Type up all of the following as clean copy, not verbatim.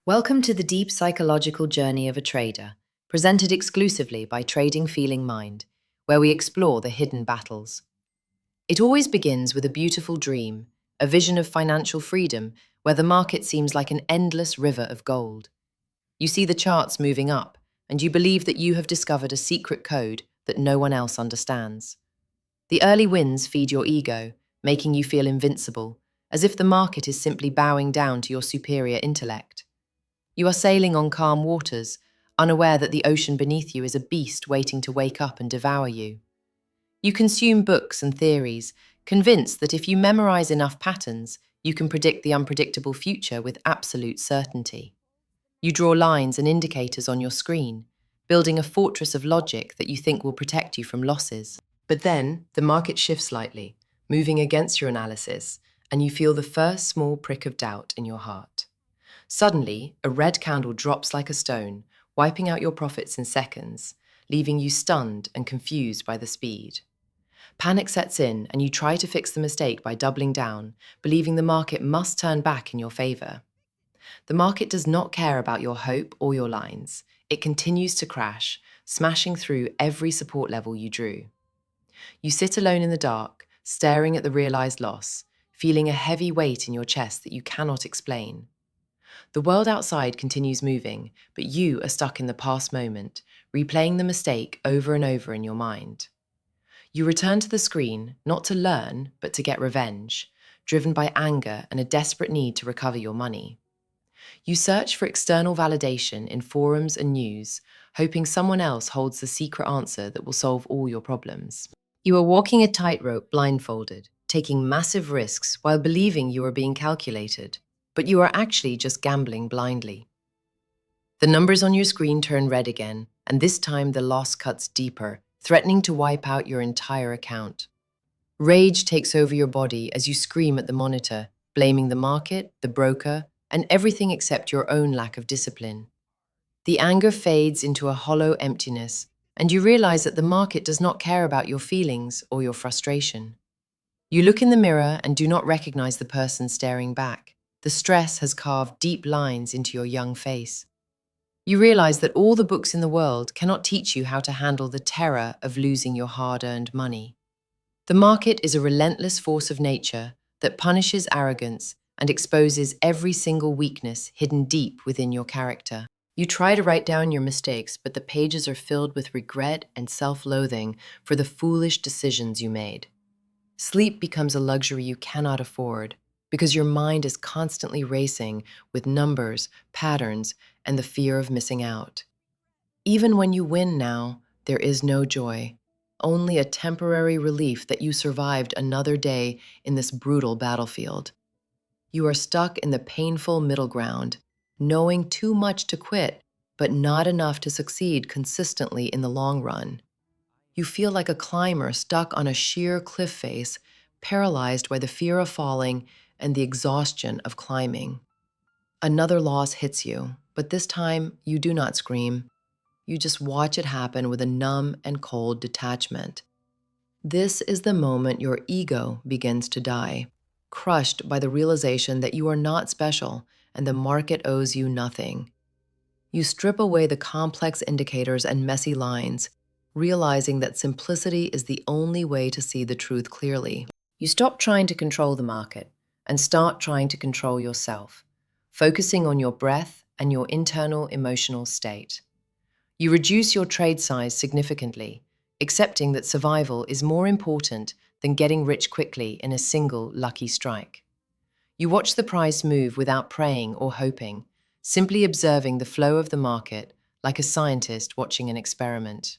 Welcome to the deep psychological journey of a trader, presented exclusively by Trading Feeling Mind, where we explore the hidden battles. It always begins with a beautiful dream, a vision of financial freedom where the market seems like an endless river of gold. You see the charts moving up, and you believe that you have discovered a secret code that no one else understands. The early wins feed your ego, making you feel invincible, as if the market is simply bowing down to your superior intellect. You are sailing on calm waters, unaware that the ocean beneath you is a beast waiting to wake up and devour you. You consume books and theories, convinced that if you memorize enough patterns, you can predict the unpredictable future with absolute certainty. You draw lines and indicators on your screen, building a fortress of logic that you think will protect you from losses. But then, the market shifts slightly, moving against your analysis, and you feel the first small prick of doubt in your heart. Suddenly, a red candle drops like a stone, wiping out your profits in seconds, leaving you stunned and confused by the speed. Panic sets in, and you try to fix the mistake by doubling down, believing the market must turn back in your favor. The market does not care about your hope or your lines. It continues to crash, smashing through every support level you drew. You sit alone in the dark, staring at the realized loss, feeling a heavy weight in your chest that you cannot explain. The world outside continues moving, but you are stuck in the past moment, replaying the mistake over and over in your mind. You return to the screen, not to learn, but to get revenge, driven by anger and a desperate need to recover your money. You search for external validation in forums and news, hoping someone else holds the secret answer that will solve all your problems. You are walking a tightrope blindfolded, taking massive risks while believing you are being calculated, but you are actually just gambling blindly. The numbers on your screen turn red again, and this time the loss cuts deeper, threatening to wipe out your entire account. Rage takes over your body as you scream at the monitor, blaming the market, the broker, and everything except your own lack of discipline. The anger fades into a hollow emptiness, and you realize that the market does not care about your feelings or your frustration. You look in the mirror and do not recognize the person staring back. The stress has carved deep lines into your young face. You realize that all the books in the world cannot teach you how to handle the terror of losing your hard-earned money. The market is a relentless force of nature that punishes arrogance and exposes every single weakness hidden deep within your character. You try to write down your mistakes, but the pages are filled with regret and self-loathing for the foolish decisions you made. Sleep becomes a luxury you cannot afford because your mind is constantly racing with numbers, patterns, and the fear of missing out. Even when you win now, there is no joy, only a temporary relief that you survived another day in this brutal battlefield. You are stuck in the painful middle ground, knowing too much to quit, but not enough to succeed consistently in the long run. You feel like a climber stuck on a sheer cliff face, paralyzed by the fear of falling and the exhaustion of climbing. Another loss hits you, but this time you do not scream. You just watch it happen with a numb and cold detachment. This is the moment your ego begins to die, crushed by the realization that you are not special and the market owes you nothing. You strip away the complex indicators and messy lines, realizing that simplicity is the only way to see the truth clearly. You stop trying to control the market and start trying to control yourself, focusing on your breath and your internal emotional state. You reduce your trade size significantly, accepting that survival is more important than getting rich quickly in a single lucky strike. You watch the price move without praying or hoping, simply observing the flow of the market like a scientist watching an experiment.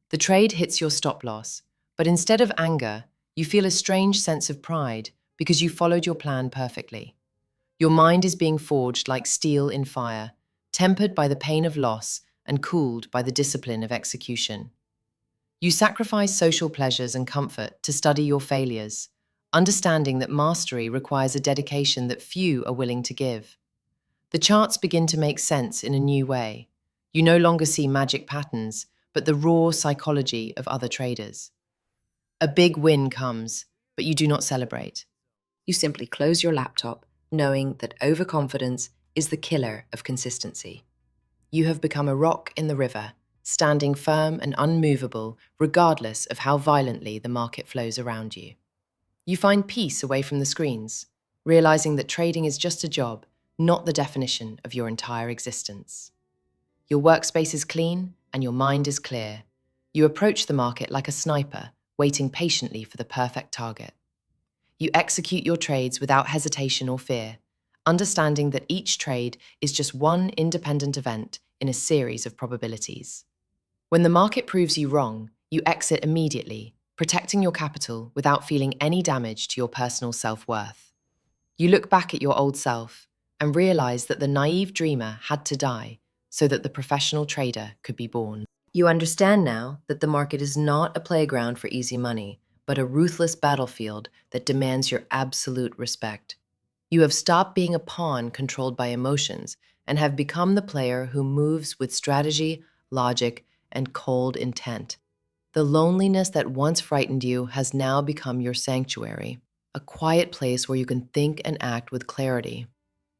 The trade hits your stop loss, but instead of anger, you feel a strange sense of pride because you followed your plan perfectly. Your mind is being forged like steel in fire, tempered by the pain of loss and cooled by the discipline of execution. You sacrifice social pleasures and comfort to study your failures, understanding that mastery requires a dedication that few are willing to give. The charts begin to make sense in a new way. You no longer see magic patterns, but the raw psychology of other traders. A big win comes, but you do not celebrate. You simply close your laptop, knowing that overconfidence is the killer of consistency. You have become a rock in the river, standing firm and unmovable regardless of how violently the market flows around you. You find peace away from the screens, realizing that trading is just a job, not the definition of your entire existence. Your workspace is clean and your mind is clear. You approach the market like a sniper, waiting patiently for the perfect target. You execute your trades without hesitation or fear, understanding that each trade is just one independent event in a series of probabilities. When the market proves you wrong, you exit immediately, protecting your capital without feeling any damage to your personal self-worth. You look back at your old self and realize that the naive dreamer had to die so that the professional trader could be born. You understand now that the market is not a playground for easy money, but a ruthless battlefield that demands your absolute respect. You have stopped being a pawn controlled by emotions and have become the player who moves with strategy, logic, and cold intent. The loneliness that once frightened you has now become your sanctuary, a quiet place where you can think and act with clarity.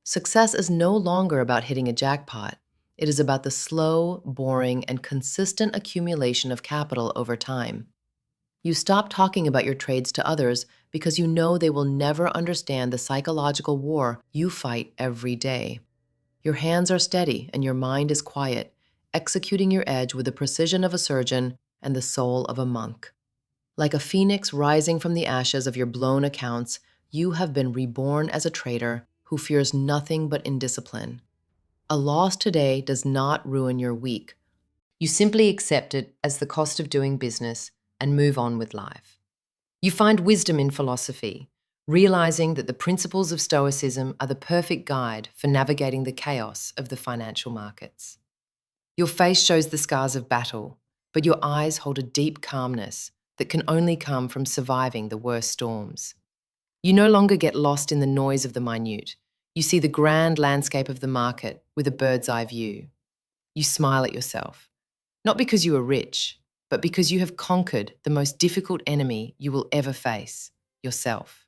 Success is no longer about hitting a jackpot. It is about the slow, boring, and consistent accumulation of capital over time. You stop talking about your trades to others because you know they will never understand the psychological war you fight every day. Your hands are steady and your mind is quiet, executing your edge with the precision of a surgeon and the soul of a monk. Like a phoenix rising from the ashes of your blown accounts, you have been reborn as a trader who fears nothing but indiscipline. A loss today does not ruin your week. You simply accept it as the cost of doing business and move on with life. You find wisdom in philosophy, realizing that the principles of Stoicism are the perfect guide for navigating the chaos of the financial markets. Your face shows the scars of battle, but your eyes hold a deep calmness that can only come from surviving the worst storms. You no longer get lost in the noise of the minute. You see the grand landscape of the market with a bird's eye view. You smile at yourself, not because you are rich, but because you have conquered the most difficult enemy you will ever face, yourself.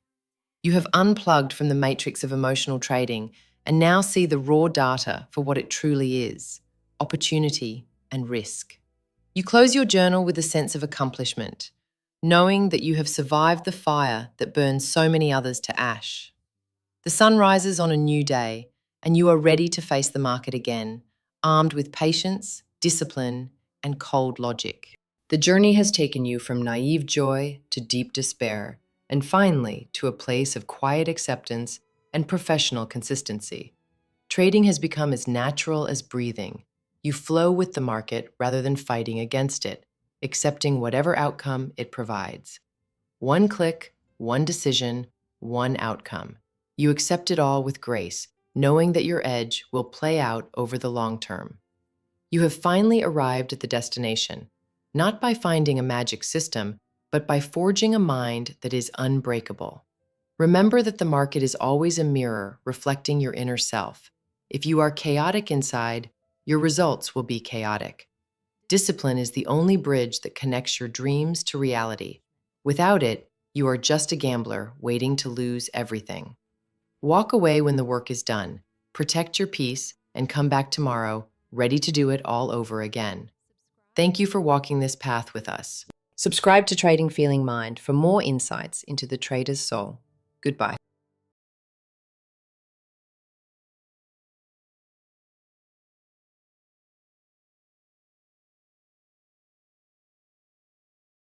You have unplugged from the matrix of emotional trading and now see the raw data for what it truly is: opportunity and risk. You close your journal with a sense of accomplishment, knowing that you have survived the fire that burns so many others to ash. The sun rises on a new day, and you are ready to face the market again, armed with patience, discipline, and cold logic. The journey has taken you from naive joy to deep despair, and finally to a place of quiet acceptance and professional consistency. Trading has become as natural as breathing. You flow with the market rather than fighting against it, accepting whatever outcome it provides. One click, one decision, one outcome. You accept it all with grace, knowing that your edge will play out over the long term. You have finally arrived at the destination, not by finding a magic system, but by forging a mind that is unbreakable. Remember that the market is always a mirror reflecting your inner self. If you are chaotic inside, your results will be chaotic. Discipline is the only bridge that connects your dreams to reality. Without it, you are just a gambler waiting to lose everything. Walk away when the work is done, protect your peace, and come back tomorrow, ready to do it all over again. Thank you for walking this path with us. Subscribe to Trading Feeling Mind for more insights into the trader's soul. Goodbye.